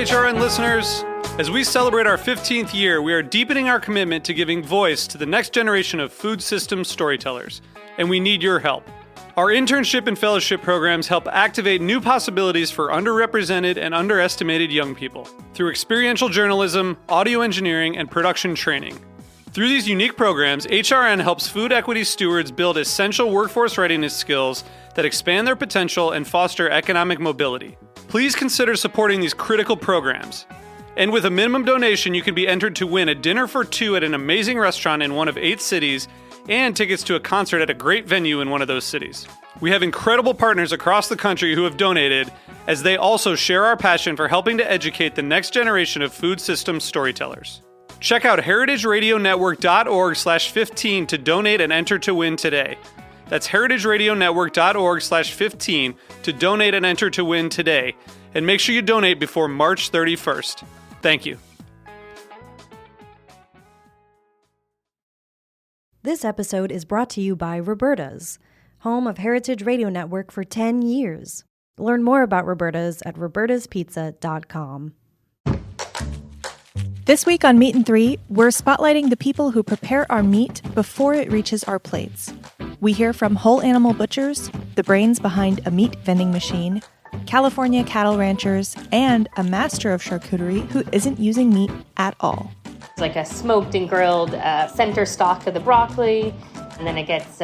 HRN listeners. As we celebrate our 15th year, we are deepening our commitment to giving voice to the next generation of food systems storytellers, and we need your help. Our internship and fellowship programs help activate new possibilities for underrepresented and underestimated young people through experiential journalism, audio engineering, and production training. Through these unique programs, HRN helps food equity stewards build essential workforce readiness skills that expand their potential and foster economic mobility. Please consider supporting these critical programs. And with a minimum donation, you can be entered to win a dinner for two at an amazing restaurant in one of 8 cities and tickets to a concert at a great venue in one of those cities. We have incredible partners across the country who have donated, as they also share our passion for helping to educate the next generation of food systems storytellers. Check out heritageradionetwork.org/15 to donate and enter to win today. That's heritageradionetwork.org/15 to donate and enter to win today. And make sure you donate before March 31st. Thank you. This episode is brought to you by Roberta's, home of Heritage Radio Network for 10 years. Learn more about Roberta's at robertaspizza.com. This week on Meat and Three, we're spotlighting the people who prepare our meat before it reaches our plates. We hear from whole animal butchers, the brains behind a meat vending machine, California cattle ranchers, and a master of charcuterie who isn't using meat at all. It's like a smoked and grilled center stock of the broccoli, and then it gets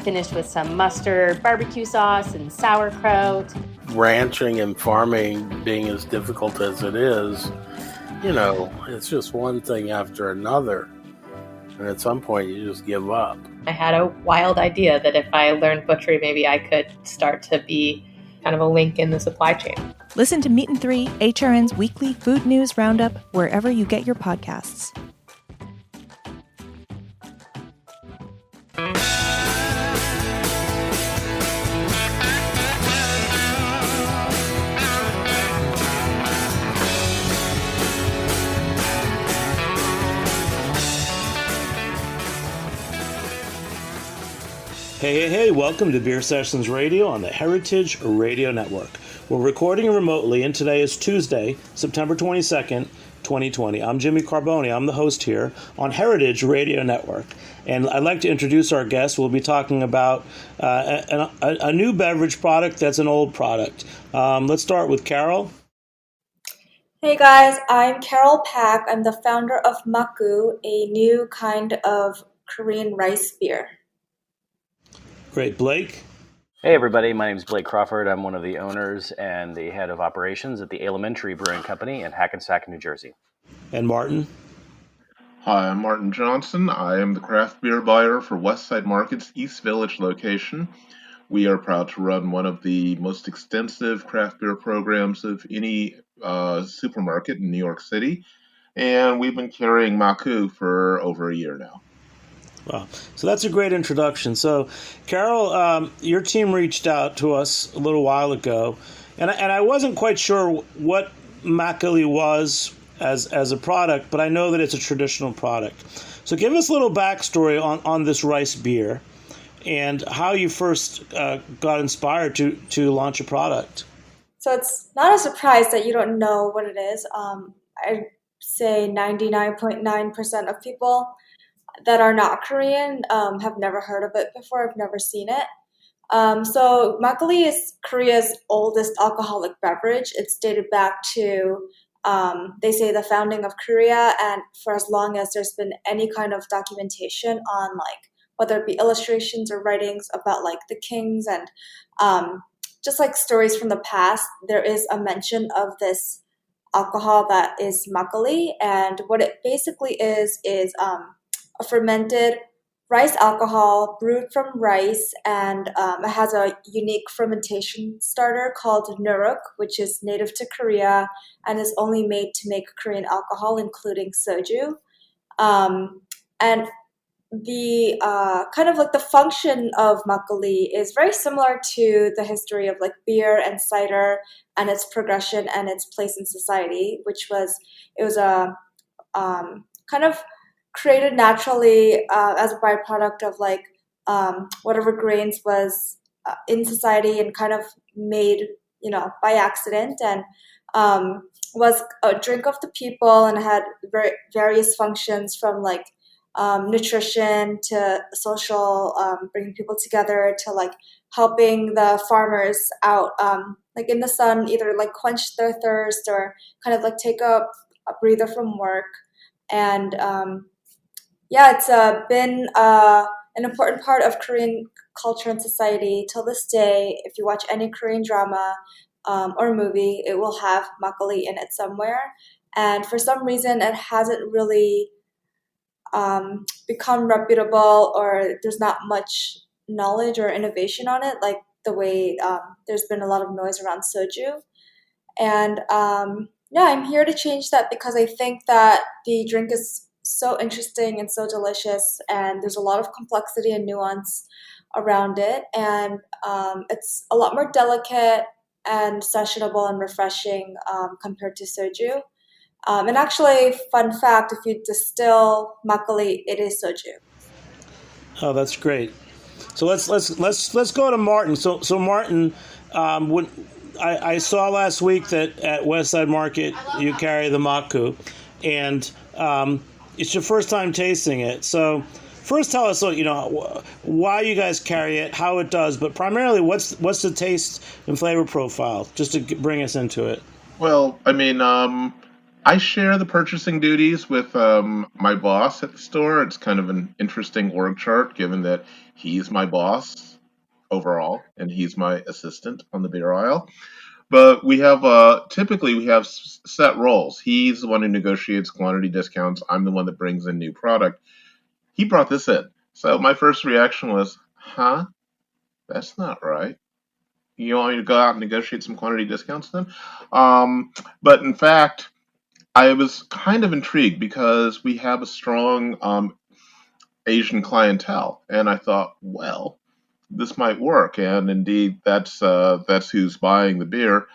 finished with some mustard, barbecue sauce, and sauerkraut. Ranching and farming being as difficult as it is, it's just one thing after another. And at some point, you just give up. I had a wild idea that if I learned butchery, maybe I could start to be kind of a link in the supply chain. Listen to Meat and Three, HRN's weekly food news roundup, wherever you get your podcasts. Hey, welcome to Beer Sessions Radio on the Heritage Radio Network. We're recording remotely, and today is Tuesday, September 22nd, 2020. I'm Jimmy Carbone. I'm the host here on Heritage Radio Network. And I'd like to introduce our guest. We'll be talking about a new beverage product that's an old product. Let's start with Carol. Hey guys, I'm Carol Pak. I'm the founder of Makku, a new kind of Korean rice beer. Great. Blake? Hey everybody, my name is Blake Crawford. I'm one of the owners and the head of operations at the Elementary Brewing Company in Hackensack, New Jersey. And Martin? Hi, I'm Martin Johnson. I am the craft beer buyer for Westside Market's East Village location. We are proud to run one of the most extensive craft beer programs of any supermarket in New York City, and we've been carrying Makku for over a year now. Wow. So that's a great introduction. So, Carol, your team reached out to us a little while ago, and I wasn't quite sure what Makgeolli was as a product, but I know that it's a traditional product. So give us a little backstory on this rice beer and how you first got inspired to launch a product. So it's not a surprise that you don't know what it is. I'd say 99.9% of people that are not Korean have never heard of it before, have never seen it. So Makgeolli is Korea's oldest alcoholic beverage. It's dated back to, they say, the founding of Korea, and for as long as there's been any kind of documentation on, like, whether it be illustrations or writings about, like, the kings and just, like, stories from the past, there is a mention of this alcohol that is Makgeolli, and what it basically is a fermented rice alcohol brewed from rice, and it has a unique fermentation starter called nuruk, which is native to Korea and is only made to make Korean alcohol, including soju. And the kind of like the function of Makgeolli is very similar to the history of like beer and cider and its progression and its place in society, which was, it was a kind of created naturally as a byproduct of whatever grains was in society and kind of made by accident, and was a drink of the people, and had various functions from like nutrition to social, bringing people together, to like helping the farmers out, like in the sun, either like quench their thirst or kind of like take a breather from work. And yeah, it's been an important part of Korean culture and society till this day. If you watch any Korean drama or movie, it will have makgeolli in it somewhere. And for some reason, it hasn't really become reputable, or there's not much knowledge or innovation on it, like the way there's been a lot of noise around soju. And yeah, I'm here to change that because I think that the drink is so interesting and so delicious, and there's a lot of complexity and nuance around it. And it's a lot more delicate and sessionable and refreshing compared to soju. And actually, fun fact: if you distill makgeolli, it is soju. Oh, that's great. So let's go to Martin. So Martin, when I saw last week that at Westside Market you carry the Makku, and it's your first time tasting it. So first, tell us why you guys carry it, how it does, but primarily what's the taste and flavor profile, just to bring us into it. Well, I mean, I share the purchasing duties with my boss at the store. It's kind of an interesting org chart, given that he's my boss overall and he's my assistant on the beer aisle. But we have typically we have set roles. He's the one who negotiates quantity discounts. I'm the one that brings in new product. He brought this in, so my first reaction was, "Huh, that's not right. You want me to go out and negotiate some quantity discounts then?" But in fact, I was kind of intrigued because we have a strong Asian clientele, and I thought, well, this might work. And indeed, that's who's buying the beer.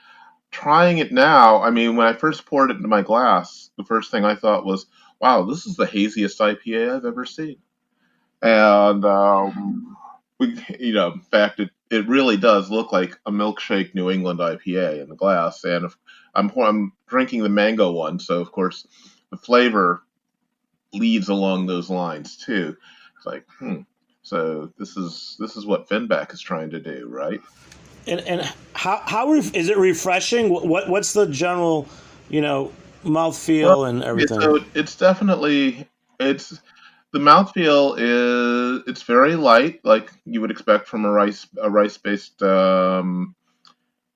Trying it now, I mean, when I first poured it into my glass, the first thing I thought was, wow, this is the haziest IPA I've ever seen. And in fact, it really does look like a milkshake New England IPA in the glass. And if I'm drinking the mango one, so of course the flavor leads along those lines too. It's like, so this is what Finback is trying to do, right? And how is it refreshing? What's the general, mouthfeel and everything? So it's definitely the mouthfeel it's very light, like you would expect from a rice based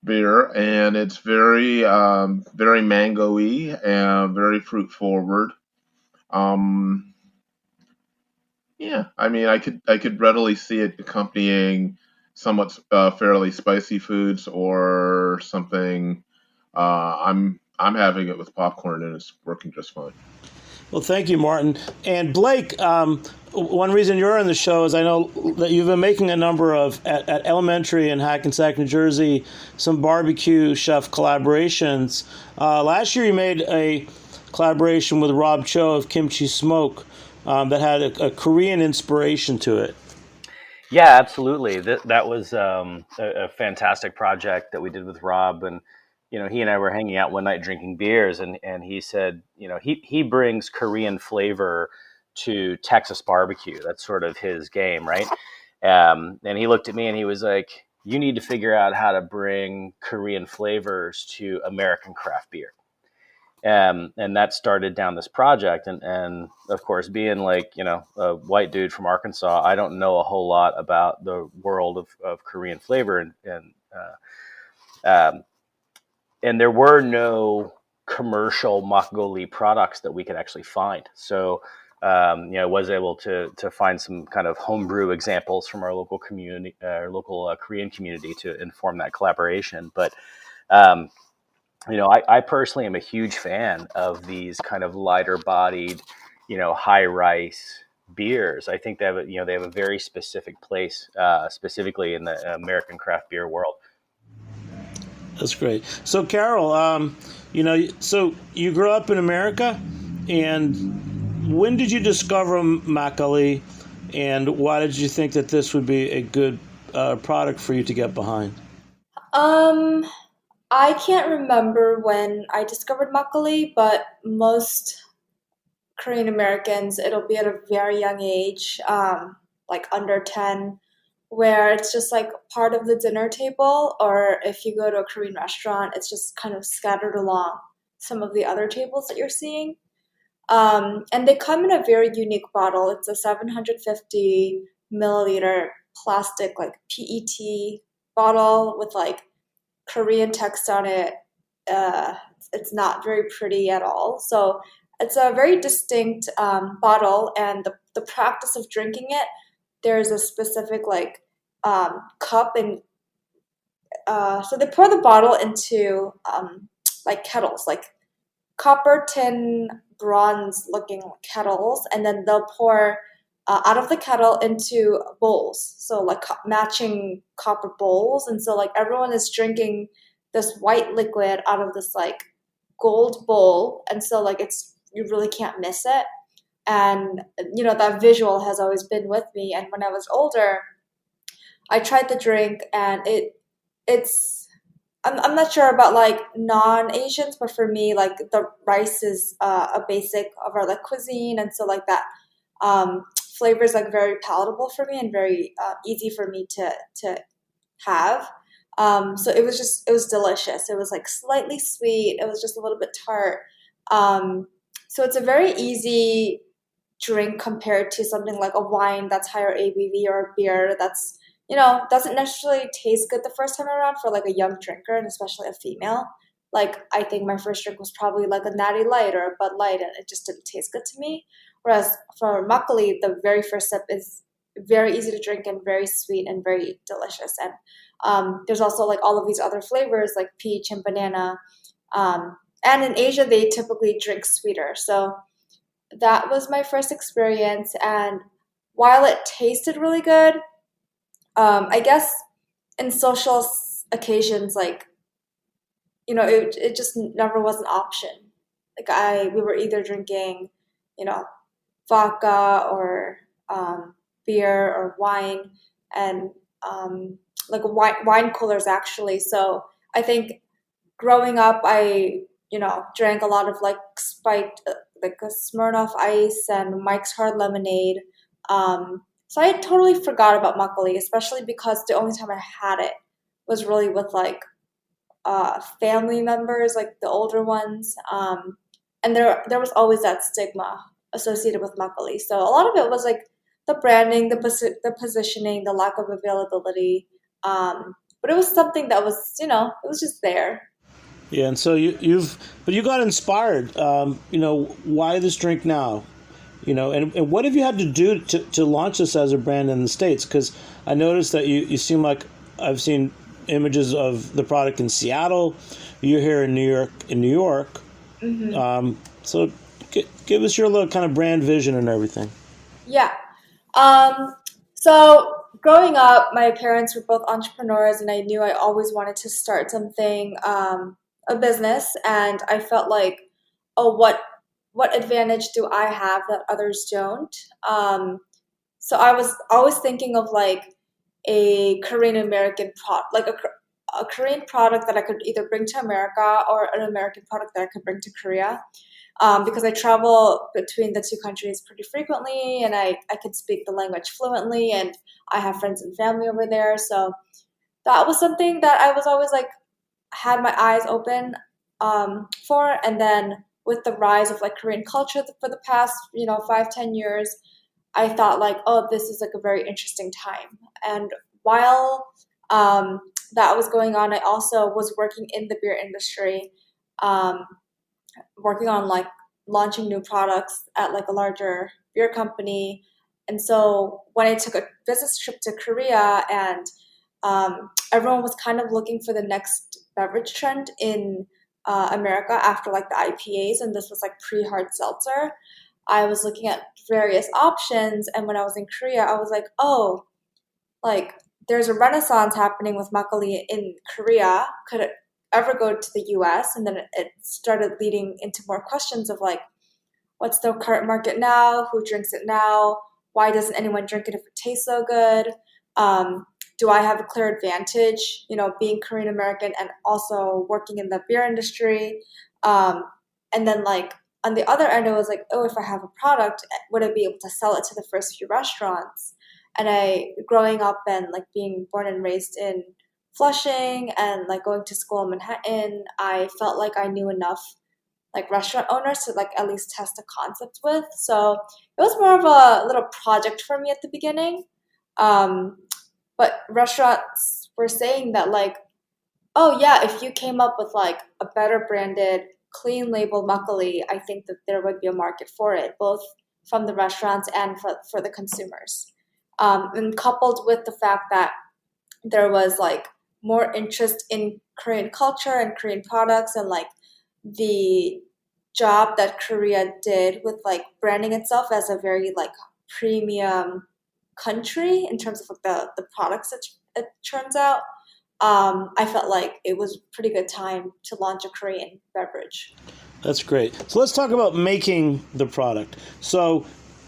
beer, and it's very very mango-y and very fruit forward. Yeah, I mean, I could readily see it accompanying somewhat fairly spicy foods or something. I'm having it with popcorn, and it's working just fine. Well, thank you, Martin. And Blake, one reason you're on the show is I know that you've been making a number of, at Elementary in Hackensack, New Jersey, some barbecue chef collaborations. Last year you made a collaboration with Rob Cho of Kimchi Smoke that had a Korean inspiration to it. Yeah, absolutely. That was a fantastic project that we did with Rob. And he and I were hanging out one night drinking beers, and he said, he brings Korean flavor to Texas barbecue. That's sort of his game, right? And he looked at me and he was like, you need to figure out how to bring Korean flavors to American craft beer. And that started down this project. And of course, being like, a white dude from Arkansas, I don't know a whole lot about the world of Korean flavor. And there were no commercial makgeolli products that we could actually find. So, I was able to find some kind of homebrew examples from our local community, our local Korean community to inform that collaboration. But, I personally am a huge fan of these kind of lighter bodied, high rice beers. I think they have a very specific place, specifically in the American craft beer world. That's great. So, Carol, so you grew up in America, and when did you discover Makgeolli, and why did you think that this would be a good product for you to get behind? I can't remember when I discovered makgeolli, but most Korean Americans, it'll be at a very young age, like under 10, where it's just like part of the dinner table, or if you go to a Korean restaurant, it's just kind of scattered along some of the other tables that you're seeing. And they come in a very unique bottle. It's a 750 milliliter plastic, like PET bottle with like Korean text on it. Uh, it's not very pretty at all. So it's a very distinct bottle, and the practice of drinking it, there's a specific like cup, and so they pour the bottle into like kettles, like copper tin bronze looking kettles, and then they'll pour out of the kettle into bowls, so like matching copper bowls, and so like everyone is drinking this white liquid out of this like gold bowl, and so like it's, you really can't miss it. And that visual has always been with me, and when I was older I tried the drink, and it's I'm not sure about like non-Asians, but for me, like the rice is a basic of our like cuisine, and so like that flavor is like very palatable for me and very easy for me to have. So it was delicious. It was like slightly sweet. It was just a little bit tart. So it's a very easy drink compared to something like a wine that's higher ABV, or a beer that's, doesn't necessarily taste good the first time around for like a young drinker, and especially a female. Like, I think my first drink was probably like a Natty Light or a Bud Light, and it just didn't taste good to me. Whereas for makgeolli, the very first sip is very easy to drink and very sweet and very delicious. And there's also like all of these other flavors like peach and banana. And in Asia, they typically drink sweeter. So that was my first experience. And while it tasted really good, I guess in social occasions, like, it just never was an option. Like we were either drinking, you know, vodka or beer or wine, and like wine coolers actually. So I think growing up, I drank a lot of like spiked like a Smirnoff Ice and Mike's Hard Lemonade. So I totally forgot about makgeolli, especially because the only time I had it was really with like family members, like the older ones. And there was always that stigma associated with makgeolli. So a lot of it was like the branding, the positioning, the lack of availability. But it was something that was, it was just there. Yeah, and so but you got inspired. Why this drink now? And what have you had to do to launch this as a brand in the States? Because I noticed that you seem like, I've seen images of the product in Seattle. You're here in New York. Mm-hmm. So give us your little kind of brand vision and everything. Yeah. So growing up, my parents were both entrepreneurs, and I knew I always wanted to start something, a business, and I felt like, oh, what advantage do I have that others don't? So I was always thinking of like a Korean American product, like a Korean product that I could either bring to America, or an American product that I could bring to Korea. Because I travel between the two countries pretty frequently, and I could speak the language fluently, and I have friends and family over there. So that was something that I was always like, had my eyes open for. And then with the rise of like Korean culture for the past 5-10 years, I thought like, oh, this is like a very interesting time. And while that was going on, I also was working in the beer industry, um, working on like launching new products at like a larger beer company. And so when I took a business trip to Korea, and everyone was kind of looking for the next beverage trend in America after like the IPAs, and this was like pre-hard seltzer. I was looking at various options, and when I was in Korea, I was like, oh, like there's a renaissance happening with makgeolli in Korea. Could it ever go to the US? And then it started leading into more questions of like, what's the current market now? Who drinks it now? Why doesn't anyone drink it if it tastes so good? do I have a clear advantage, being Korean American and also working in the beer industry? And then like on the other end, it was like, oh, if I have a product, would I be able to sell it to the first few restaurants? And growing up and like being born and raised in Flushing and like going to school in Manhattan, I felt like I knew enough like restaurant owners to like at least test a concept with. So it was more of a little project for me at the beginning. But restaurants were saying that like, oh yeah, if you came up with like a better branded, clean label makgeolli, I think that there would be a market for it, both from the restaurants and for the consumers. And coupled with the fact that there was like more interest in Korean culture and Korean products and like the job that Korea did with like branding itself as a very like premium country in terms of like the products it turns out. I felt like it was a pretty good time to launch a Korean beverage. That's great. So let's talk about making the product. So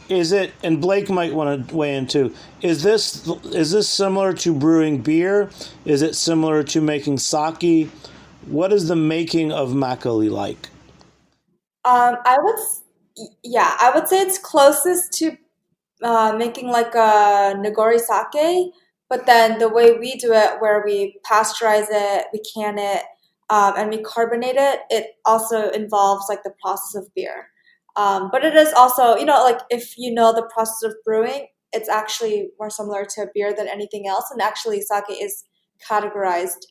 is it, and Blake might want to weigh in too, is this similar to brewing beer? Is it similar to making sake? What is the making of makgeolli like? I would say it's closest to making like a nigori sake, but then the way we do it, where we pasteurize it, we can it, and we carbonate it, it also involves like the process of beer. But it is also, like if you know the process of brewing, it's actually more similar to beer than anything else. And actually, sake is categorized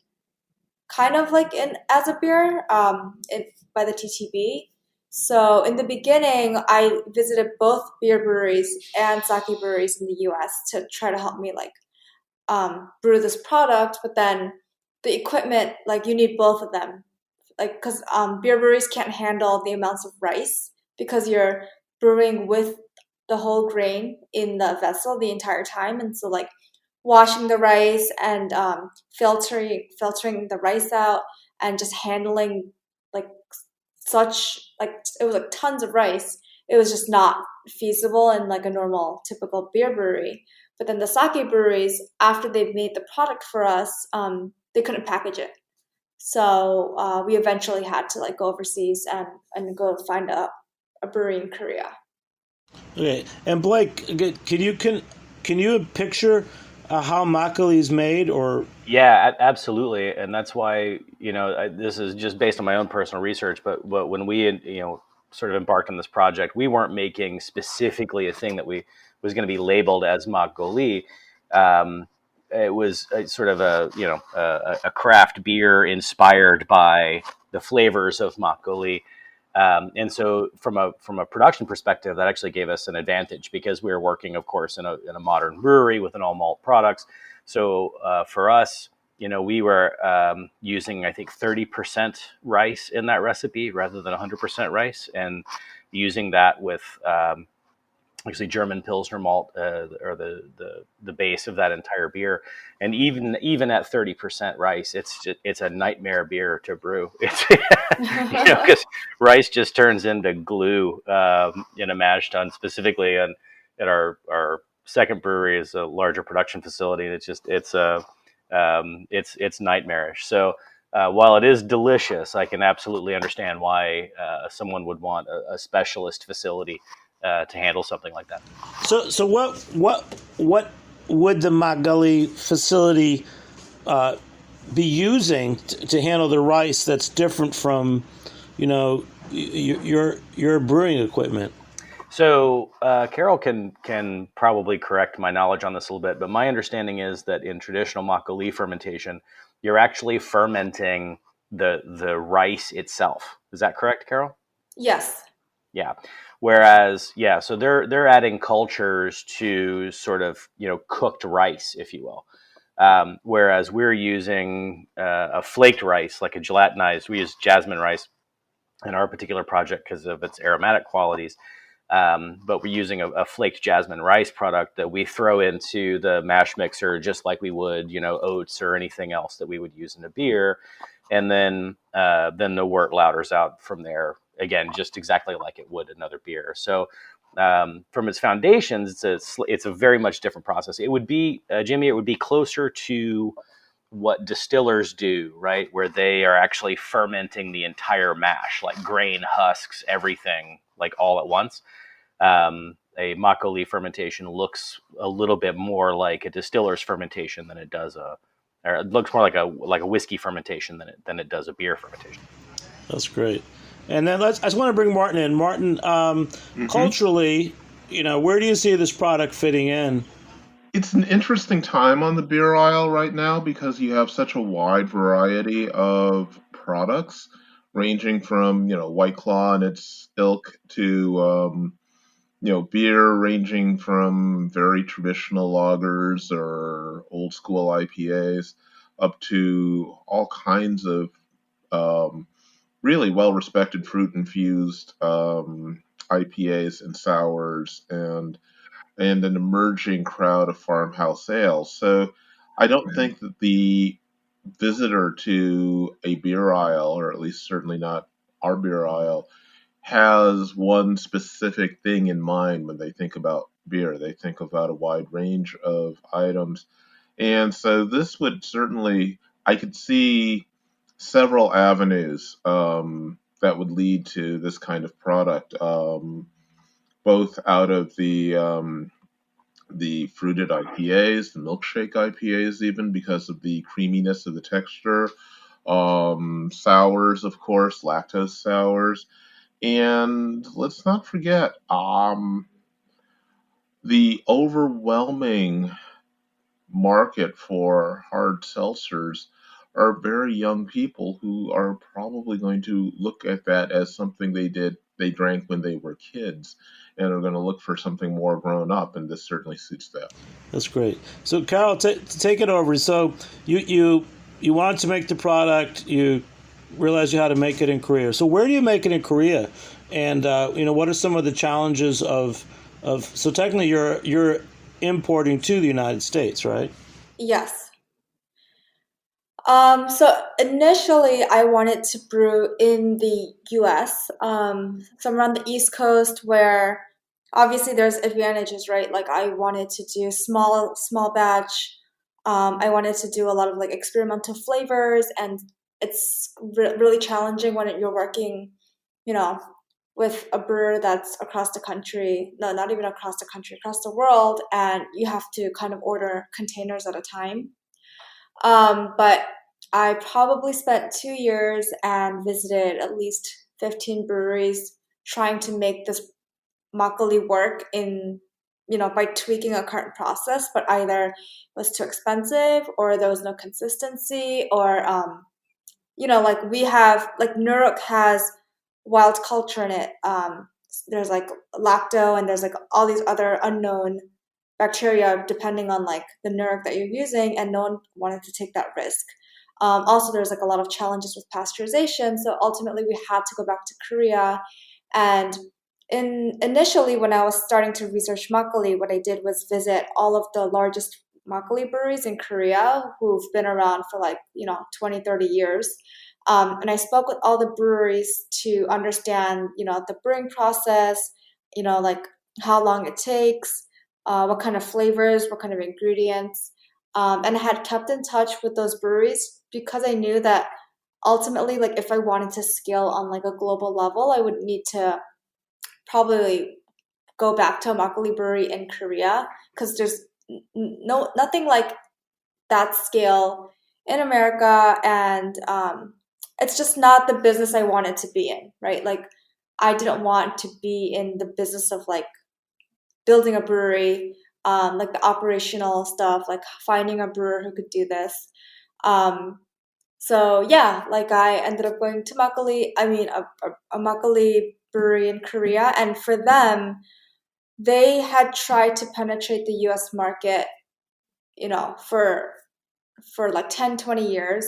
kind of like in as a beer by the TTB. So in the beginning, I visited both beer breweries and sake breweries in the U.S. to try to help me like brew this product. But then the equipment, like you need both of them, like because beer breweries can't handle the amounts of rice because you're brewing with the whole grain in the vessel the entire time, and so like washing the rice and filtering the rice out and just handling like such like it was like tons of rice. It was just not feasible in like a normal typical beer brewery. But then the sake breweries, after they made the product for us, they couldn't package it. So we eventually had to like go overseas and go find a brewery in Korea. Okay, and Blake, can you picture how makgeolli is made, or? Yeah, absolutely, and that's why this is just based on my own personal research. But when we sort of embarked on this project, we weren't making specifically a thing that was going to be labeled as Makgeolli. It was sort of a craft beer inspired by the flavors of Makgeolli. And so from a production perspective, that actually gave us an advantage because we were working, of course, in a modern brewery with an all malt products. So for us, we were using, I think, 30% rice in that recipe rather than 100% rice, and using that with actually German Pilsner malt, or the base of that entire beer. And even at 30% rice, it's a nightmare beer to brew. It's because rice just turns into glue in a mash tun. Specifically, and at our second brewery is a larger production facility, and it's nightmarish. So while it is delicious, I can absolutely understand why someone would want a specialist facility to handle something like that. So what would the Makgeolli facility be using to handle the rice that's different from your brewing equipment? So Carol can probably correct my knowledge on this a little bit, but my understanding is that in traditional Makgeolli fermentation, you're actually fermenting the rice itself. Is that correct, Carol? Yes. Yeah. Whereas, so they're adding cultures to sort of cooked rice, if you will. Whereas we're using a flaked rice, like a gelatinized. We use jasmine rice in our particular project because of its aromatic qualities. But we're using a flaked jasmine rice product that we throw into the mash mixer just like we would, oats or anything else that we would use in a beer, and then the wort lauders out from there again, just exactly like it would another beer. So From its foundations, it's a very much different process. It would be, Jimmy, it would be closer to what distillers do, right? Where they are actually fermenting the entire mash, like grain, husks, everything, like all at once. A Makgeolli fermentation looks a little bit more like a distiller's fermentation than it does or it looks more like a whiskey fermentation than it does a beer fermentation. That's great. And then I just want to bring Martin in. Martin, culturally, where do you see this product fitting in? It's an interesting time on the beer aisle right now because you have such a wide variety of products, ranging from White Claw and its ilk to beer ranging from very traditional lagers or old school IPAs up to all kinds of really well respected fruit infused IPAs and sours and an emerging crowd of farmhouse ales. So I don't think that the visitor to a beer aisle, or at least certainly not our beer aisle, has one specific thing in mind when they think about beer. They think about a wide range of items. And so this would certainly, I could see several avenues that would lead to this kind of product, both out of the fruited IPAs, the milkshake IPAs, even because of the creaminess of the texture, sours, of course, lactose sours. And let's not forget the overwhelming market for hard seltzers are very young people who are probably going to look at that as something they drank when they were kids and are going to look for something more grown up, and this certainly suits that. That's great. So, Carol, take it over. So, you wanted to make the product. You realized you had to make it in Korea. So, where do you make it in Korea? And what are some of the challenges of? So, technically, you're importing to the United States, right? Yes. So initially I wanted to brew in the US, somewhere on the East Coast where obviously there's advantages, right? Like I wanted to do small batch. I wanted to do a lot of like experimental flavors, and it's really challenging when you're working, you know, with a brewer that's across the country. No, not even across the country, across the world, and you have to kind of order containers at a time. But I probably spent 2 years and visited at least 15 breweries trying to make this makgeolli work by tweaking a current process, but either it was too expensive or there was no consistency or, like we have, like Nuruk has wild culture in it. There's like lacto and there's like all these other unknown bacteria depending on like the nerve that you're using, and no one wanted to take that risk. Also, there's like a lot of challenges with pasteurization, so ultimately we had to go back to Korea. And initially, when I was starting to research makgeolli, what I did was visit all of the largest makgeolli breweries in Korea who've been around for like 20, 30 years. And I spoke with all the breweries to understand the brewing process, like how long it takes, what kind of flavors, what kind of ingredients. And I had kept in touch with those breweries because I knew that ultimately, like if I wanted to scale on like a global level, I would need to probably go back to a makgeolli brewery in Korea because there's nothing like that scale in America, and it's just not the business I wanted to be in, right? Like I didn't want to be in the business of like building a brewery, like the operational stuff, like finding a brewer who could do this. So yeah, like I ended up going to Makgeolli, a Makgeolli brewery in Korea, and for them, they had tried to penetrate the US market, for like 10, 20 years,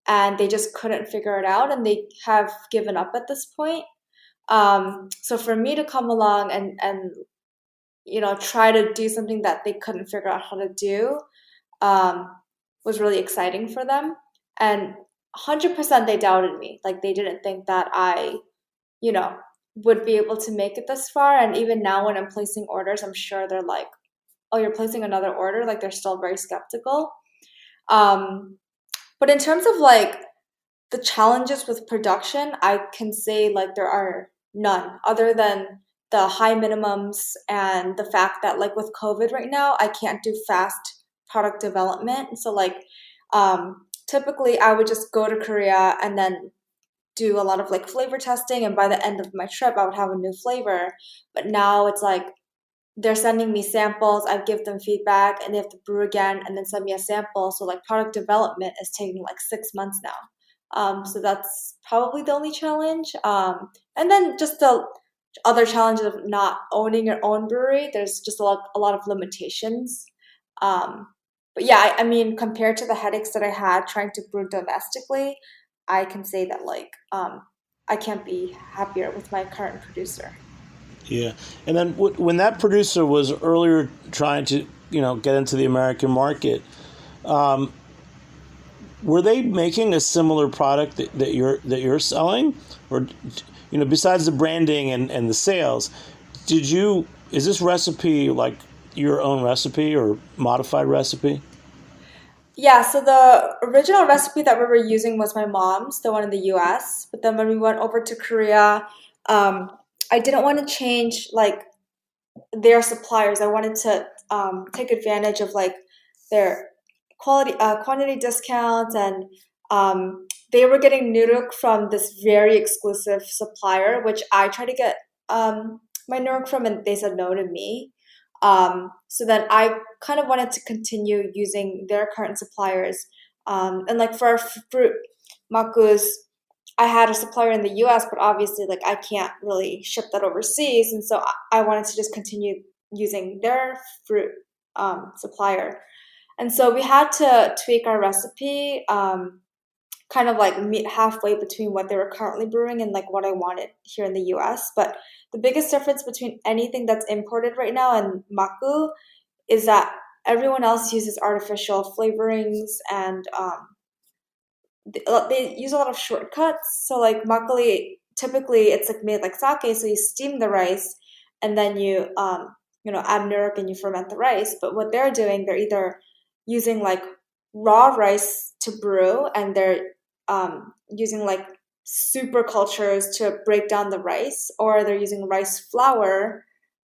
and they just couldn't figure it out, and they have given up at this point. So for me to come along and try to do something that they couldn't figure out how to do, was really exciting for them. And 100% they doubted me. Like they didn't think that I, would be able to make it this far. And even now when I'm placing orders, I'm sure they're like, oh, you're placing another order? Like they're still very skeptical. But in terms of like the challenges with production, I can say like there are none other than the high minimums and the fact that like with COVID right now, I can't do fast product development. So like typically I would just go to Korea and then do a lot of like flavor testing, and by the end of my trip I would have a new flavor. But now it's like they're sending me samples, I give them feedback, and they have to brew again and then send me a sample. So like product development is taking like 6 months now. So that's probably the only challenge. And then just the other challenges of not owning your own brewery. There's just a lot of limitations. But yeah, I mean, compared to the headaches that I had trying to brew domestically, I can say that like I can't be happier with my current producer. Yeah, and then when that producer was earlier trying to get into the American market, were they making a similar product that you're selling, or besides the branding and the sales, is this recipe like your own recipe or modified recipe? Yeah, so the original recipe that we were using was my mom's, the one in the US. But then when we went over to Korea, um, I didn't want to change like their suppliers. I wanted to take advantage of like their quantity discounts, and they were getting nuruk from this very exclusive supplier, which I tried to get my nuruk from, and they said no to me. So then I kind of wanted to continue using their current suppliers, and like for our fruit makus, I had a supplier in the US, but obviously, like, I can't really ship that overseas. And so I wanted to just continue using their fruit supplier. And so we had to tweak our recipe, kind of like meet halfway between what they were currently brewing and like what I wanted here in the US. But the biggest difference between anything that's imported right now and Makku is that everyone else uses artificial flavorings, and they use a lot of shortcuts. So like makgeolli, typically it's like made like sake, so you steam the rice and then you add nuruk and you ferment the rice. But what they're doing, they're either using like raw rice to brew, and they're using like super cultures to break down the rice, or they're using rice flour,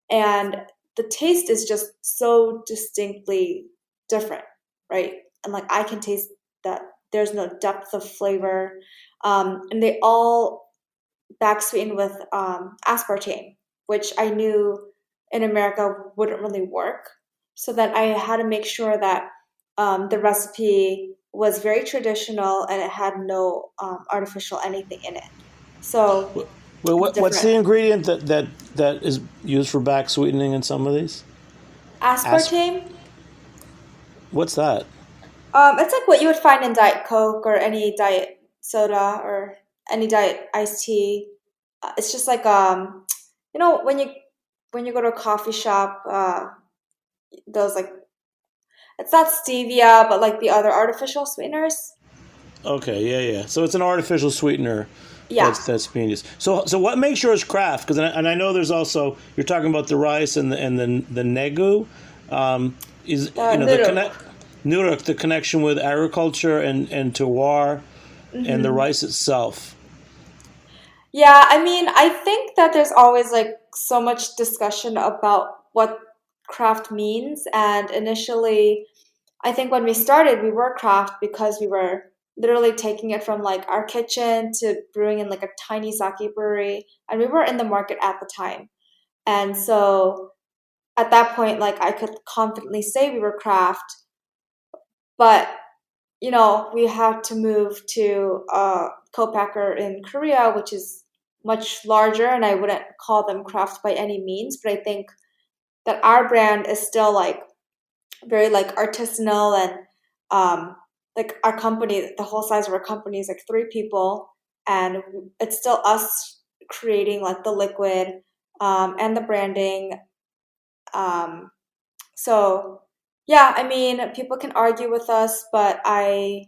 and the taste is just so distinctly different, right? And like I can taste that there's no depth of flavor, and they all back sweeten with aspartame, which I knew in America wouldn't really work. So then I had to make sure that the recipe was very traditional and it had no artificial anything in it. So Well, it's what's the different. ingredient that is used for back sweetening in some of these? As Aspartame, What's that? it's like what you would find in Diet Coke or any diet soda or any diet iced tea. It's just like when you go to a coffee shop, those like it's not stevia, but like the other artificial sweeteners. Okay, yeah, yeah. So it's an artificial sweetener Yeah, that's being used. So what makes yours craft? Because I know there's also, you're talking about the rice and the negu, is the the noodle. connect nuruk, the connection with agriculture and terroir and the rice itself. Yeah, I mean, I think that there's always like so much discussion about what craft means. And initially, I think when we started, we were craft because we were literally taking it from like our kitchen to brewing in like a tiny sake brewery. And we were in the market at the time. And so at that point, like I could confidently say we were craft, but we had to move to a co-packer in Korea, which is much larger, and I wouldn't call them craft by any means, but I think that our brand is still like very like artisanal, and like our company, the whole size of our company is like 3 people, and it's still us creating like the liquid and the branding. Um, so yeah, I mean, people can argue with us, but I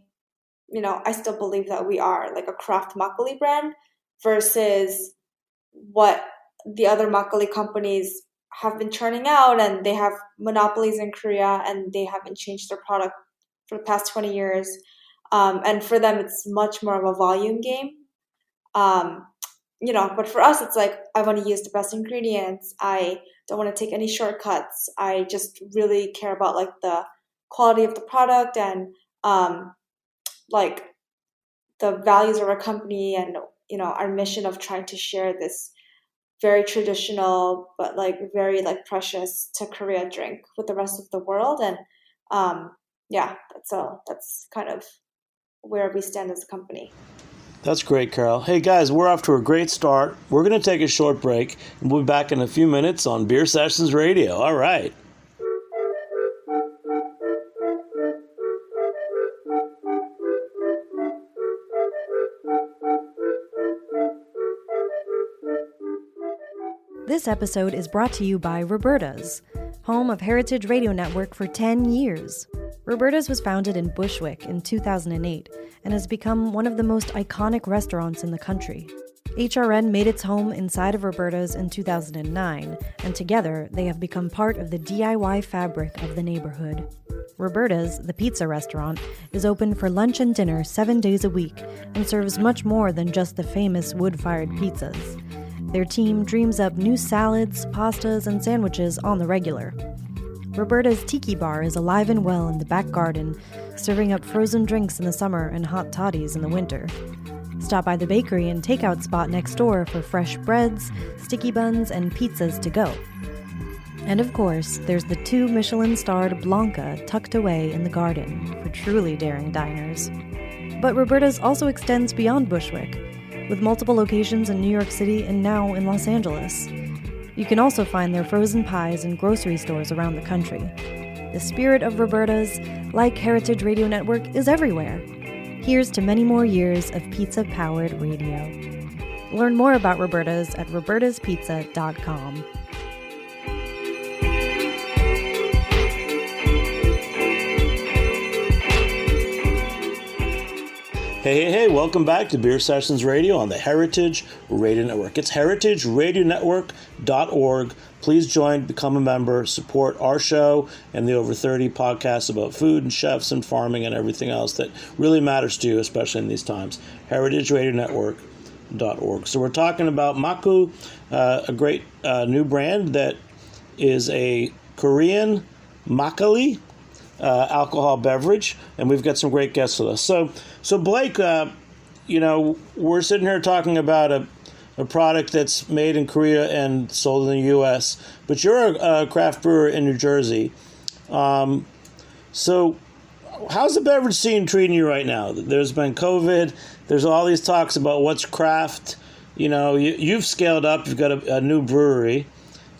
still believe that we are like a craft makgeolli brand versus what the other makgeolli companies have been churning out, and they have monopolies in Korea, and they haven't changed their product for the past 20 years. And for them, it's much more of a volume game. Um, but for us, it's like, I want to use the best ingredients. I don't want to take any shortcuts. I just really care about like the quality of the product, and like the values of our company, and our mission of trying to share this very traditional but like very like precious to Korea drink with the rest of the world. And yeah, that's kind of where we stand as a company. That's great, Carol. Hey, guys, we're off to a great start. We're going to take a short break, and we'll be back in a few minutes on Beer Sessions Radio. All right. This episode is brought to you by Roberta's, home of Heritage Radio Network for 10 years. Roberta's was founded in Bushwick in 2008 and has become one of the most iconic restaurants in the country. HRN made its home inside of Roberta's in 2009, and together they have become part of the DIY fabric of the neighborhood. Roberta's, the pizza restaurant, is open for lunch and dinner 7 days a week and serves much more than just the famous wood-fired pizzas. Their team dreams up new salads, pastas, and sandwiches on the regular. Roberta's Tiki Bar is alive and well in the back garden, serving up frozen drinks in the summer and hot toddies in the winter. Stop by the bakery and takeout spot next door for fresh breads, sticky buns, and pizzas to go. And of course, there's the 2 Michelin-starred Blanca tucked away in the garden for truly daring diners. But Roberta's also extends beyond Bushwick, with multiple locations in New York City and now in Los Angeles. You can also find their frozen pies in grocery stores around the country. The spirit of Roberta's, like Heritage Radio Network, is everywhere. Here's to many more years of pizza-powered radio. Learn more about Roberta's at robertaspizza.com. Hey, welcome back to Beer Sessions Radio on the Heritage Radio Network. It's heritageradionetwork.org. Please join, become a member, support our show and the over 30 podcasts about food and chefs and farming and everything else that really matters to you, especially in these times. heritageradionetwork.org. So we're talking about Makku, a great new brand that is a Korean makgeolli alcohol beverage, and we've got some great guests with us. So Blake, we're sitting here talking about a product that's made in Korea and sold in the U.S., but you're a craft brewer in New Jersey. So how's the beverage scene treating you right now? There's been COVID. There's all these talks about what's craft. You've scaled up. You've got a new brewery.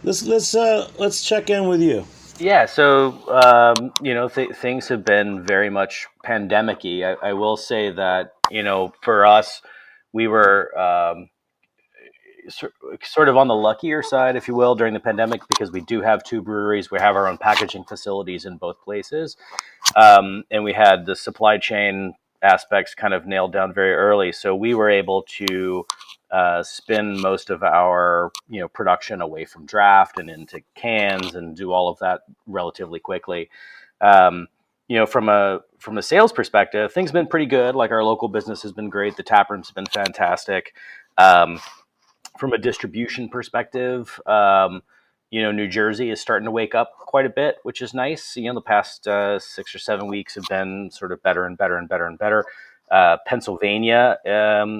Let's check in with you. Yeah, so things have been very much pandemic-y. I will say that for us, we were sort of on the luckier side, if you will, during the pandemic, because we do have 2 breweries. We have our own packaging facilities in both places, and we had the supply chain aspects kind of nailed down very early. So we were able to spin most of our production away from draft and into cans and do all of that relatively quickly. From a sales perspective, things have been pretty good. Like, our local business has been great. The tap room's been fantastic. From a distribution perspective, New Jersey is starting to wake up quite a bit, which is nice. The past 6 or 7 weeks have been sort of better and better and better and better. Pennsylvania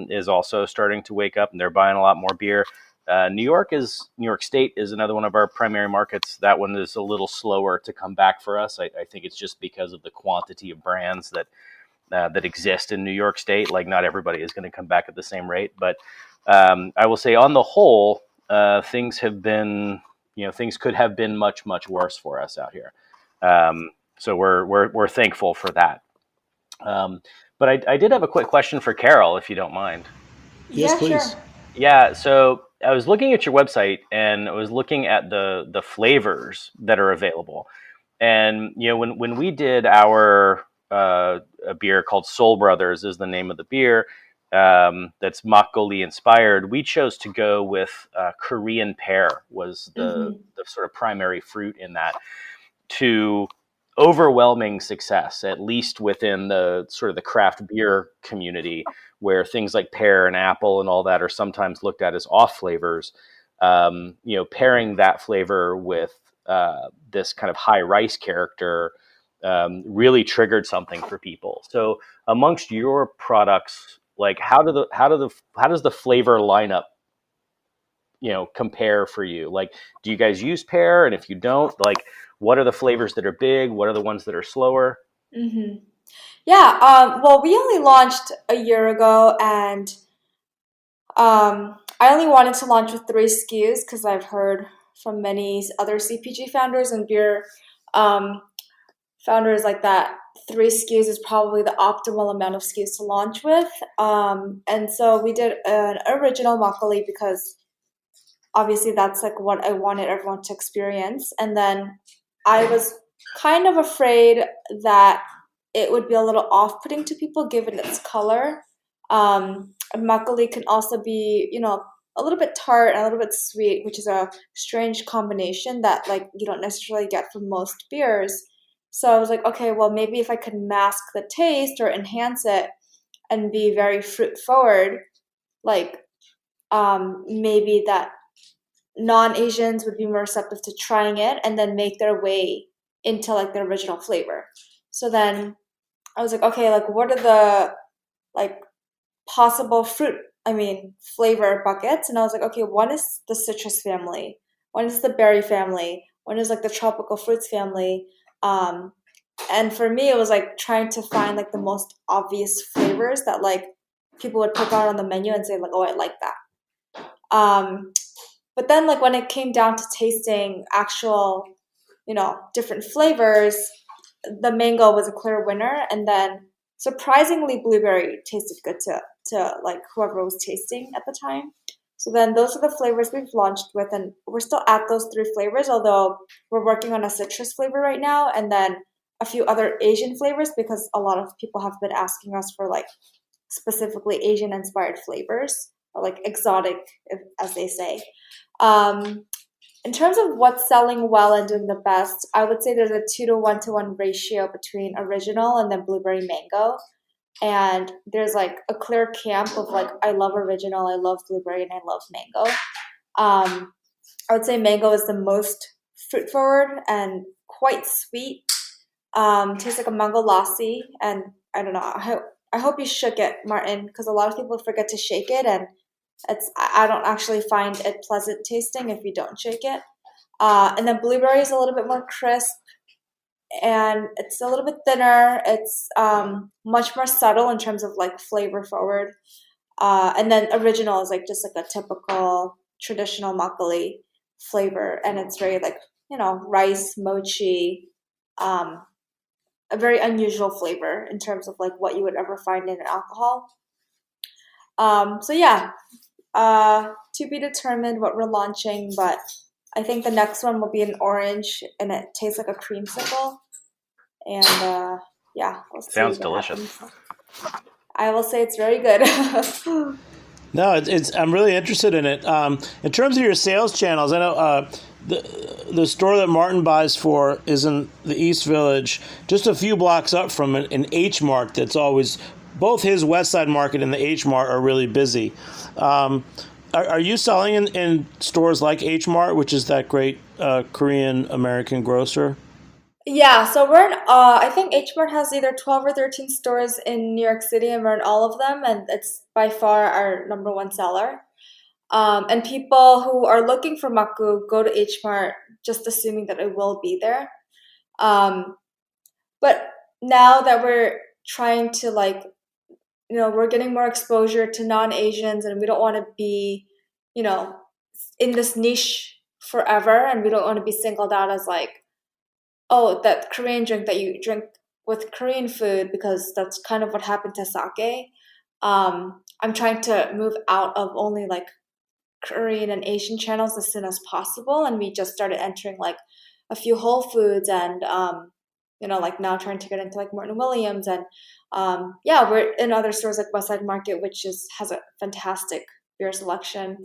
is also starting to wake up, and they're buying a lot more beer. New York State is another one of our primary markets. That one is a little slower to come back for us. I think it's just because of the quantity of brands that exist in New York State. Like, not everybody is going to come back at the same rate, but I will say, on the whole, things have been, things could have been much, much worse for us out here. So we're thankful for that. But I did have a quick question for Carol, if you don't mind. Yes, please. Sure. Yeah, so I was looking at your website, and I was looking at the flavors that are available. And when we did our a beer called Soul Brothers is the name of the beer. that's Makgeolli inspired. We chose to go with Korean pear was the sort of primary fruit in that, to overwhelming success, at least within the sort of the craft beer community, where things like pear and apple and all that are sometimes looked at as off flavors. Pairing that flavor with this kind of high rice character really triggered something for people. So amongst your products, like how does the flavor lineup compare for you? Like, do you guys use pear? And if you don't, like, what are the flavors that are big? What are the ones that are slower? Yeah, well, we only launched a year ago, and I only wanted to launch with 3 SKUs because I've heard from many other CPG founders and beer founders like that 3 SKUs is probably the optimal amount of SKUs to launch with. And so we did an original makgeolli because obviously that's like what I wanted everyone to experience. And then I was kind of afraid that it would be a little off-putting to people given its color. Makgeolli can also be, a little bit tart and a little bit sweet, which is a strange combination that like you don't necessarily get from most beers. So I was like, okay, well maybe if I could mask the taste or enhance it and be very fruit forward, like maybe that non-Asians would be more receptive to trying it and then make their way into like the original flavor. So then I was like, okay, like what are the like possible flavor buckets? And I was like, okay, one is the citrus family, one is the berry family, one is like the tropical fruits family. And for me, it was like trying to find like the most obvious flavors that like people would pick out on the menu and say like, oh, I like that. But then like when it came down to tasting actual, different flavors, the mango was a clear winner. And then surprisingly, blueberry tasted good to like whoever was tasting at the time. So then those are the flavors we've launched with, and we're still at those 3 flavors, although we're working on a citrus flavor right now, and then a few other Asian flavors because a lot of people have been asking us for like specifically Asian inspired flavors, or like exotic, as they say. In terms of what's selling well and doing the best, I would say there's a 2-to-1-to-1 ratio between original and then blueberry mango. And there's like a clear camp of like, I love original, I love blueberry, and I love mango. I would say mango is the most fruit forward and quite sweet. Tastes like a mango lassi, and I don't know. I hope you shook it, Martin, because a lot of people forget to shake it, and I don't actually find it pleasant tasting if you don't shake it. And then blueberry is a little bit more crisp, and it's a little bit thinner. It's much more subtle in terms of like flavor forward. And then original is like just like a typical traditional makgeolli flavor, and it's very like rice, mochi, a very unusual flavor in terms of like what you would ever find in an alcohol. So yeah, to be determined what we're launching, but I think the next one will be an orange, and it tastes like a creamsicle. And yeah, we'll see. Sounds delicious. Happens. I will say it's very good. No, I'm really interested in it. In terms of your sales channels, I know the store that Martin buys for is in the East Village, just a few blocks up from an H Mart that's always, both his West Side Market and the H Mart are really busy. Are you selling in stores like H Mart, which is that great Korean American grocer? Yeah, so we're in, I think H Mart has either 12 or 13 stores in New York City, and we're in all of them, and it's by far our number one seller. And people who are looking for Makku go to H Mart just assuming that it will be there. But now that we're trying to we're getting more exposure to non-Asians, and we don't want to be, in this niche forever, and we don't want to be singled out as like, oh, that Korean drink that you drink with Korean food, because that's kind of what happened to sake. I'm trying to move out of only like Korean and Asian channels as soon as possible, and we just started entering like a few Whole Foods, and like now trying to get into like Morton Williams and Yeah, we're in other stores like Westside Market, which has a fantastic beer selection.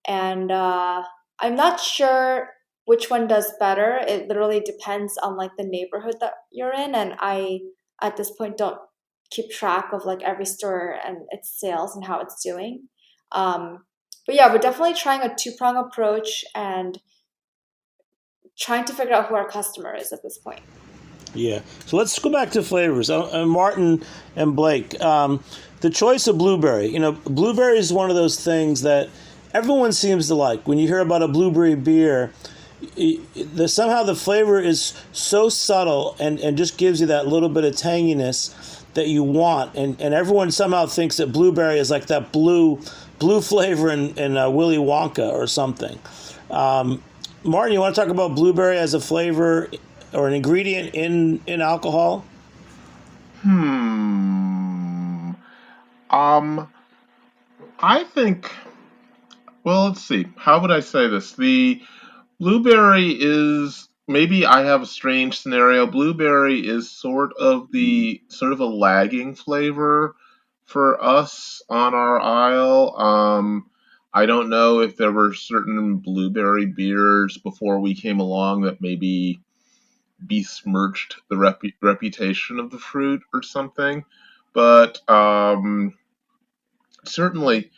And I'm not sure which one does better. It literally depends on like the neighborhood that you're in, and I at this point don't keep track of like every store and its sales and how it's doing. Um, but yeah, we're definitely trying a two-prong approach and trying to figure out who our customer is at this point. Yeah. So let's go back to flavors. Martin and Blake, the choice of blueberry. Blueberry is one of those things that everyone seems to like. When you hear about a blueberry beer, somehow the flavor is so subtle and just gives you that little bit of tanginess that you want. And everyone somehow thinks that blueberry is like that blue flavor in Willy Wonka or something. Martin, you want to talk about blueberry as a flavor or an ingredient in alcohol? I think, well, let's see. How would I say this? The blueberry is, maybe I have a strange scenario. Blueberry is sort of a lagging flavor for us on our aisle. I don't know if there were certain blueberry beers before we came along that maybe besmirched the reputation of the fruit or something, but certainly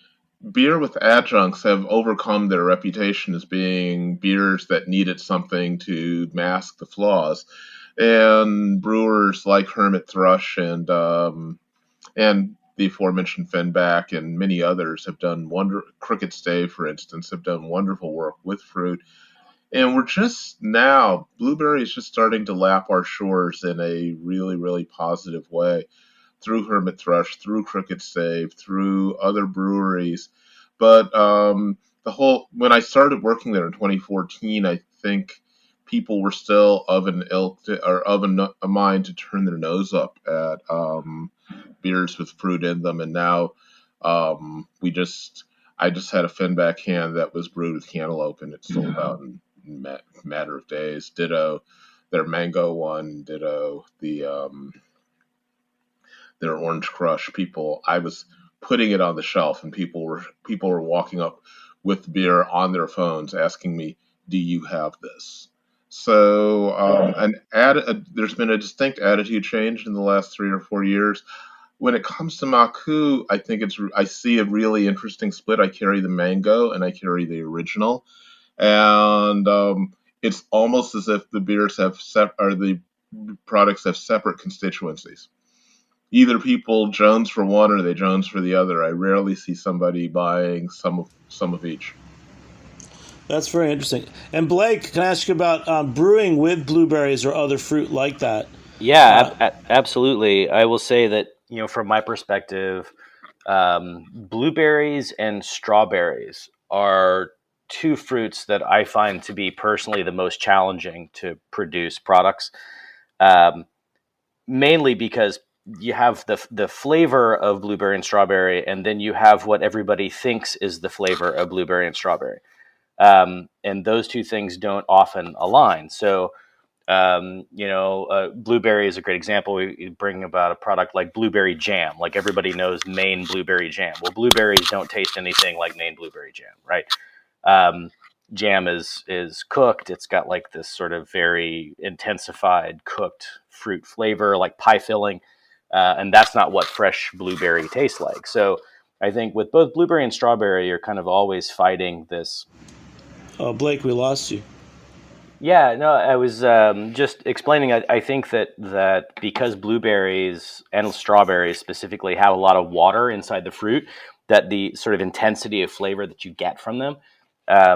beer with adjuncts have overcome their reputation as being beers that needed something to mask the flaws. And brewers like Hermit Thrush and the aforementioned Fenback and many others have done Crooked Stave, for instance, have done wonderful work with fruit. And we're just now, blueberry is just starting to lap our shores in a really, really positive way through Hermit Thrush, through Crooked Stave, through other breweries. But when I started working there in 2014, I think people were still of a mind to turn their nose up at beers with fruit in them. And now I just had a Fenback can that was brewed with cantaloupe, and it sold out in a matter of days. Ditto their mango one. Ditto their Orange Crush. I was putting it on the shelf, and people were walking up with beer on their phones, asking me, "Do you have this?" So, there's been a distinct attitude change in the last 3 or 4 years. When it comes to Makku, I see a really interesting split. I carry the mango and I carry the original, and it's almost as if the the products have separate constituencies. Either people Jones for one or they Jones for the other. I rarely see somebody buying some of each. That's very interesting. And Blake, can I ask you about brewing with blueberries or other fruit like that? Yeah, absolutely. I will say that, from my perspective, blueberries and strawberries are two fruits that I find to be personally the most challenging to produce products. Mainly because you have the flavor of blueberry and strawberry, and then you have what everybody thinks is the flavor of blueberry and strawberry. And those two things don't often align. So, blueberry is a great example. We bring about a product like blueberry jam. Like everybody knows Maine blueberry jam. Well, blueberries don't taste anything like Maine blueberry jam, right? Jam is cooked. It's got like this sort of very intensified cooked fruit flavor, like pie filling, and that's not what fresh blueberry tastes like. So I think with both blueberry and strawberry, you're kind of always fighting this. Oh, Blake, we lost you. Yeah, no, I was just explaining. I think that because blueberries and strawberries specifically have a lot of water inside the fruit, that the sort of intensity of flavor that you get from them,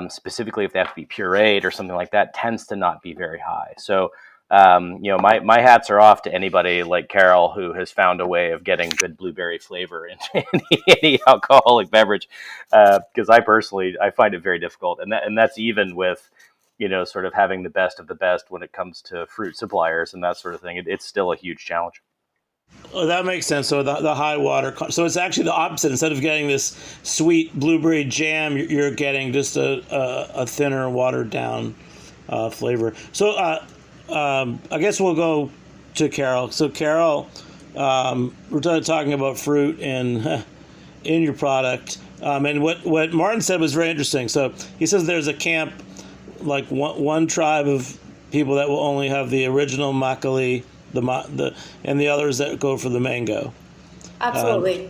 specifically if they have to be pureed or something like that, tends to not be very high. So, my hats are off to anybody like Carol who has found a way of getting good blueberry flavor into any alcoholic beverage, because I find it very difficult, and that's even with sort of having the best of the best when it comes to fruit suppliers and that sort of thing. It's still a huge challenge. Oh, that makes sense. So the high water. So it's actually the opposite. Instead of getting this sweet blueberry jam, you're getting just a thinner, watered down flavor. So I guess we'll go to Carol. So Carol, We're talking about fruit and in your product. And what Martin said was very interesting. So he says there's a camp, like one tribe of people that will only have the original makgeolli, and the others that go for the mango. Absolutely.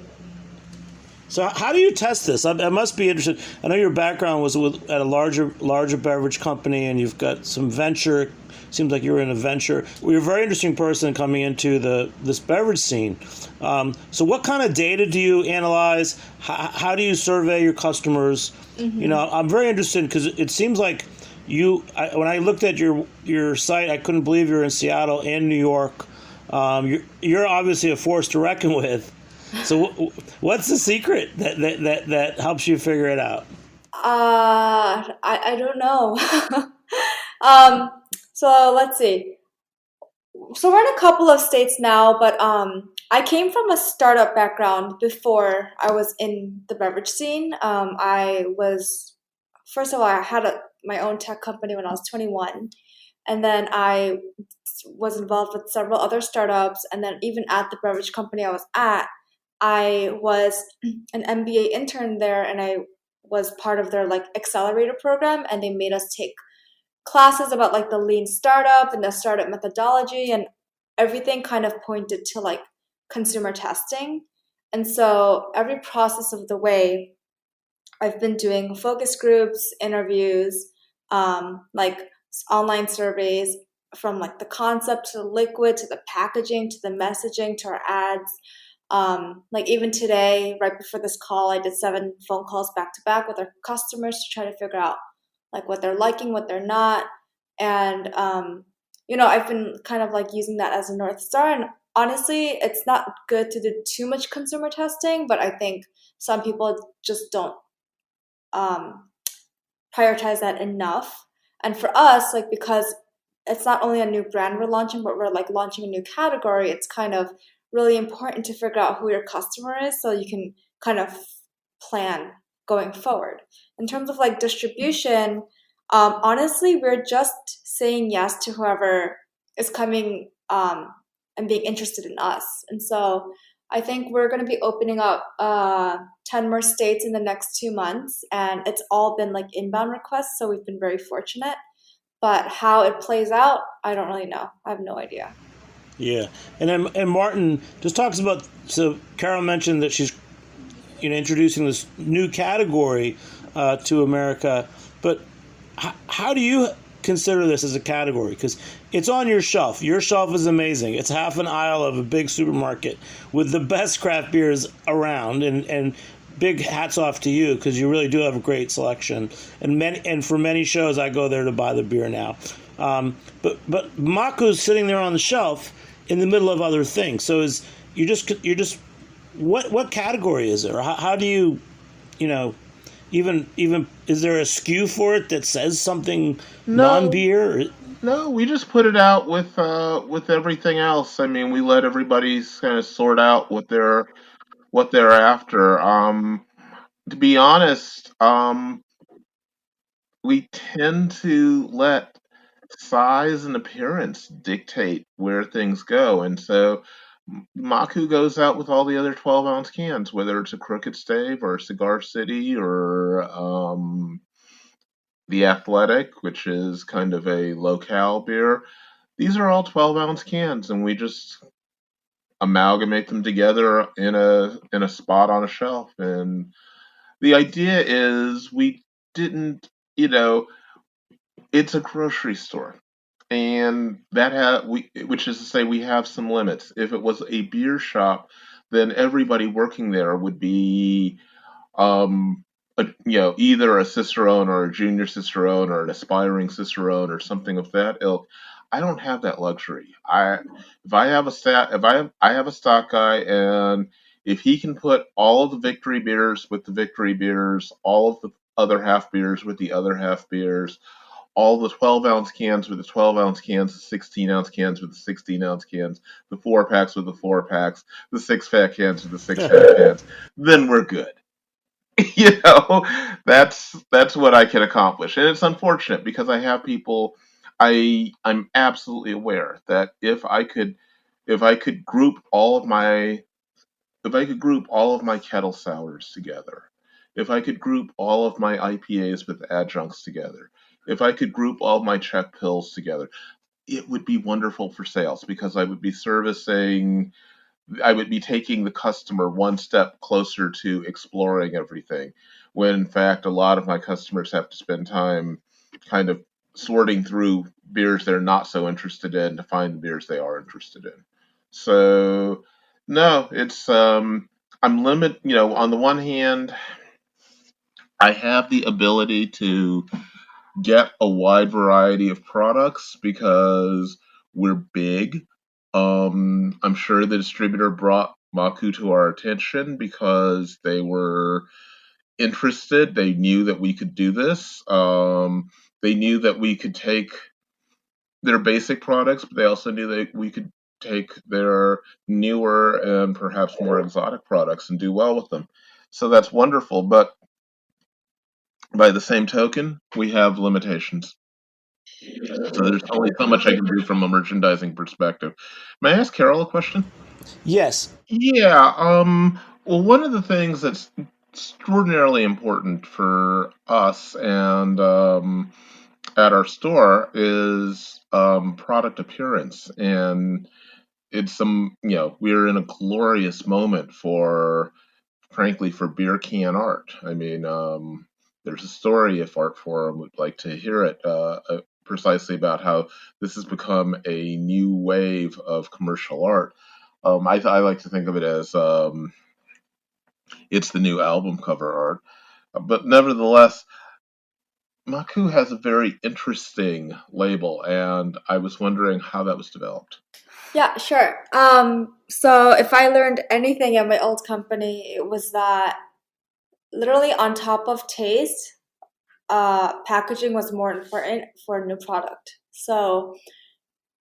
So how do you test this? I must be interested. I know your background was at a larger beverage company, and you've got some venture. Seems like you were in a venture. You're a very interesting person coming into this beverage scene. So what kind of data do you analyze? How do you survey your customers? I'm very interested because it seems like when I looked at your site, I couldn't believe you're in Seattle and New York. You're obviously a force to reckon with. So what's the secret that helps you figure it out? I don't know. So let's see. So we're in a couple of states now, but I came from a startup background before I was in the beverage scene. I was first of all, I had my own tech company when I was 21, and then I was involved with several other startups, and then even at the beverage company I was at, I was an MBA intern there, and I was part of their like accelerator program, and they made us take classes about like the lean startup and the startup methodology, and everything kind of pointed to like consumer testing. And so every process of the way I've been doing focus groups, interviews, like online surveys, from like the concept to the liquid to the packaging to the messaging to our ads. Like even today, right before this call, I did 7 phone calls back to back with our customers to try to figure out like what they're liking, what they're not. And, I've been kind of like using that as a North Star. And honestly, it's not good to do too much consumer testing, but I think some people just don't um, prioritize that enough. And for us, like, because it's not only a new brand we're launching, but we're like launching a new category, it's kind of really important to figure out who your customer is so you can kind of plan going forward. In terms of like distribution, honestly, we're just saying yes to whoever is coming and being interested in us. And so I think we're going to be opening up 10 more states in the next 2 months, and it's all been like inbound requests, so we've been very fortunate. But how it plays out, I don't really know. I have no idea. Yeah, and Martin just talks about. So Carol mentioned that she's introducing this new category to America, but how do you consider this as a category? Because it's on your shelf. Your shelf is amazing. It's half an aisle of a big supermarket with the best craft beers around, and big hats off to you because you really do have a great selection. And for many shows, I go there to buy the beer now. But Makku's sitting there on the shelf in the middle of other things. So you're just what category is there? How do you even is there a SKU for it that says something non-beer? No, we just put it out with everything else. I mean, we let everybody kind of sort out what they're after. To be honest, we tend to let size and appearance dictate where things go, and so Makku goes out with all the other 12-ounce cans, whether it's a Crooked Stave or a Cigar City or the Athletic, which is kind of a local beer. These are all 12-ounce cans, and we just amalgamate them together in a spot on a shelf. And the idea is we didn't, it's a grocery store, and which is to say we have some limits. If it was a beer shop, then everybody working there would be um, either a cicerone or a junior cicerone or an aspiring cicerone or something of that ilk. I don't have that luxury. If I have a I have a stock guy, and if he can put all of the victory beers with the victory beers, all of the other half beers with the other half beers, all the 12-ounce cans with the 12-ounce cans, the 16-ounce cans with the 16-ounce cans, the 4-packs with the 4-packs, the 6-pack cans with the 6-pack cans, then we're good. you know that's what I can accomplish, and it's unfortunate because I have people. I'm absolutely aware that if I could if I could group all of my if I could group all of my kettle sours together, if I could group all of my IPAs with adjuncts together, if I could group all my Czech pills together, it would be wonderful for sales because I would be taking the customer one step closer to exploring everything, when in fact a lot of my customers have to spend time kind of sorting through beers they're not so interested in to find the beers they are interested in. So no, it's I'm limit. On the one hand, I have the ability to get a wide variety of products because we're big. I'm sure the distributor brought Makku to our attention because they were interested. They knew that we could do this. They knew that we could take their basic products, but they also knew that we could take their newer and perhaps more exotic products and do well with them. So that's wonderful. But by the same token, we have limitations. So there's only so much I can do from a merchandising perspective. May I ask Carol a question? Yes. Yeah. Well, one of the things that's extraordinarily important for us and at our store is product appearance, and we're in a glorious moment frankly, for beer can art. I mean, there's a story, if Art Forum would like to hear it, precisely about how this has become a new wave of commercial art. I like to think of it as it's the new album cover art. But nevertheless, Makku has a very interesting label, and I was wondering how that was developed. Yeah, sure. So if I learned anything at my old company, it was that literally on top of taste, packaging was more important for a new product. So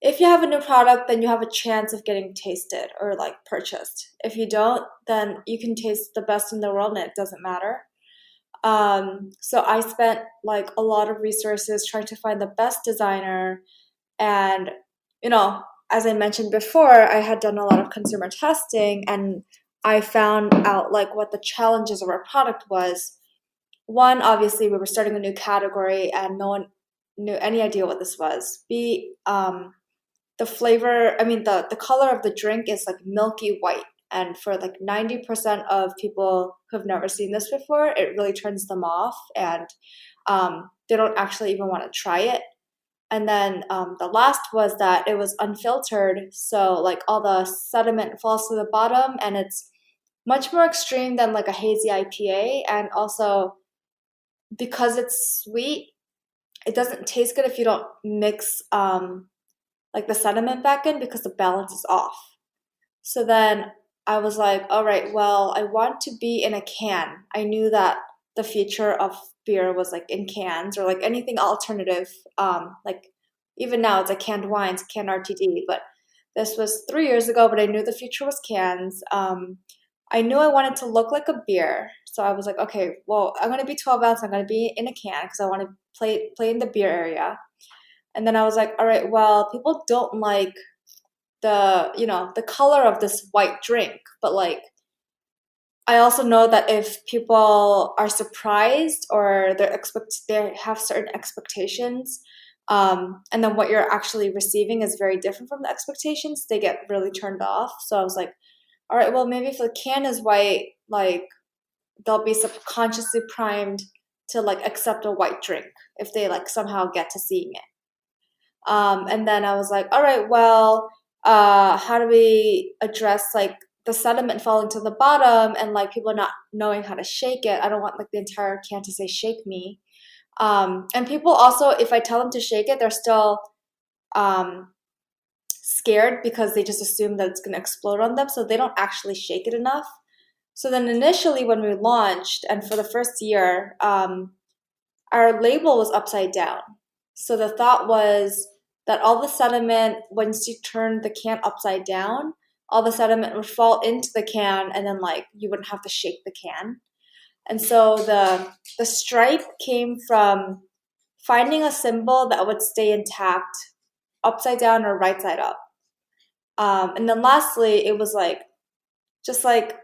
if you have a new product, then you have a chance of getting tasted or like purchased. If you don't, then you can taste the best in the world and it doesn't matter. So I spent like a lot of resources trying to find the best designer. And, you know, as I mentioned before, I had done a lot of consumer testing and I found out like what the challenges of our product was. One, obviously, we were starting a new category and no one knew any idea what this was. B, the flavor, I mean, the color of the drink is like milky white. And for like 90% of people who've never seen this before, it really turns them off and they don't actually even want to try it. And then the last was that it was unfiltered. So like all the sediment falls to the bottom and it's much more extreme than like a hazy IPA. And also because it's sweet, it doesn't taste good if you don't mix like the sediment back in because the balance is off. So then I was like, all right, well, I want to be in a can. I knew that the future of beer was like in cans or like anything alternative. Like even now it's like canned wines, canned RTD, but this was 3 years ago, but I knew the future was cans. I knew I wanted to look like a beer. So I was like, okay, well, I'm going to be 12 ounce. I'm going to be in a can because I want to play in the beer area. And then I was like, all right, well, people don't like the color of this white drink, but like I also know that if people are surprised or they have certain expectations, and then what you're actually receiving is very different from the expectations, they get really turned off. So I was like, all right, well, maybe if the can is white, like they'll be subconsciously primed to like accept a white drink if they like somehow get to seeing it. And then I was like, all right, well, how do we address like the sediment falling to the bottom and like people not knowing how to shake it? I don't want like the entire can to say shake me. And people also, if I tell them to shake it, they're still scared because they just assume that it's going to explode on them. So they don't actually shake it enough. So then initially when we launched and for the first year, our label was upside down. So the thought was that all the sediment, once you turn the can upside down, all the sediment would fall into the can and then like you wouldn't have to shake the can. And so the stripe came from finding a symbol that would stay intact upside down or right side up. And then lastly, it was like, just like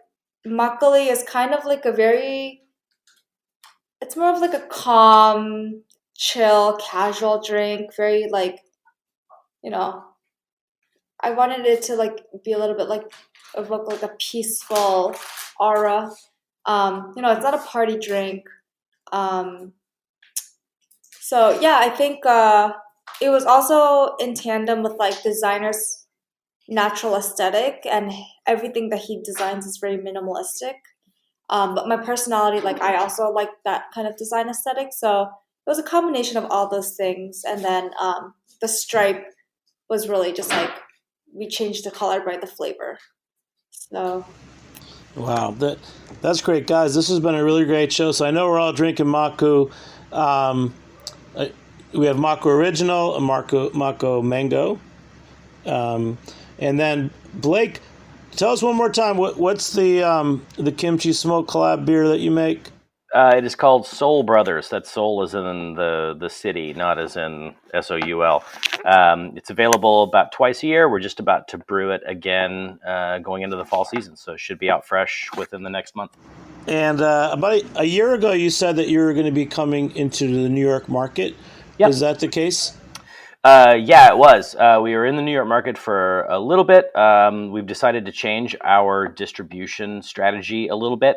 makgeolli is kind of like it's more of like a calm, chill, casual drink. Very like, you know, I wanted it to like be a little bit like evoke like a peaceful aura. It's not a party drink. Um, so yeah, I think it was also in tandem with like designer's natural aesthetic, and everything that he designs is very minimalistic. But my personality, like I also like that kind of design aesthetic. So it was a combination of all those things, and then the stripe was really just like we changed the color by the flavor. So Wow, that's great, guys. This has been a really great show. So I know we're all drinking Makku. Um, we have Makku Original and Makku Mango. And then Blake, tell us one more time what's the kimchi smoke collab beer that you make? It is called Soul Brothers. That soul is in the city, not as in SOUL. It's available about twice a year. We're just about to brew it again going into the fall season, so it should be out fresh within the next month. And about a year ago, you said that you were going to be coming into the New York market. Yep. Is that the case? Yeah, it was. We were in the New York market for a little bit. We've decided to change our distribution strategy a little bit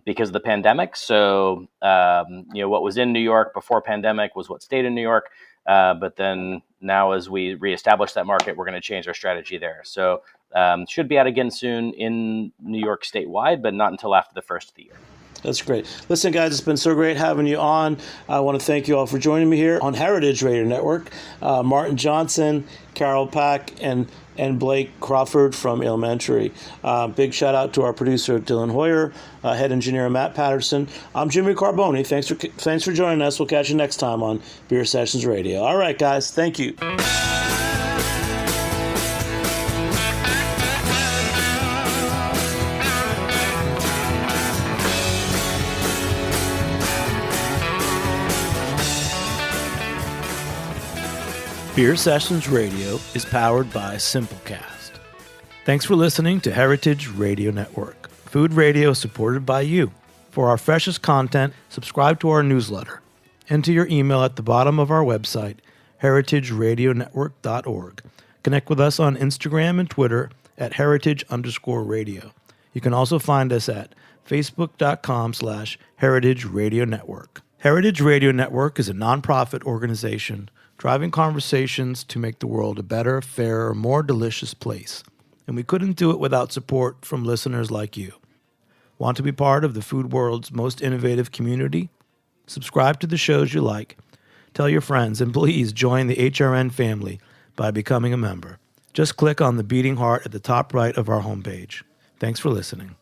because of the pandemic. So, what was in New York before pandemic was what stayed in New York. But then now as we reestablish that market, we're going to change our strategy there. So should be out again soon in New York statewide, but not until after the first of the year. That's great. Listen, guys, it's been so great having you on. I want to thank you all for joining me here on Heritage Radio Network. Martin Johnson, Carol Pack, and Blake Crawford from Elementary. Big shout out to our producer, Dylan Hoyer, head engineer, Matt Patterson. I'm Jimmy Carboni. Thanks for joining us. We'll catch you next time on Beer Sessions Radio. All right, guys. Thank you. Beer Sessions Radio is powered by Simplecast. Thanks for listening to Heritage Radio Network, food radio supported by you. For our freshest content, subscribe to our newsletter. Enter your email at the bottom of our website, heritageradionetwork.org. Connect with us on Instagram and Twitter at heritage_radio. You can also find us at facebook.com/Heritage Radio Network. Heritage Radio Network is a nonprofit organization driving conversations to make the world a better, fairer, more delicious place. And we couldn't do it without support from listeners like you. Want to be part of the food world's most innovative community? Subscribe to the shows you like. Tell your friends, and please join the HRN family by becoming a member. Just click on the beating heart at the top right of our homepage. Thanks for listening.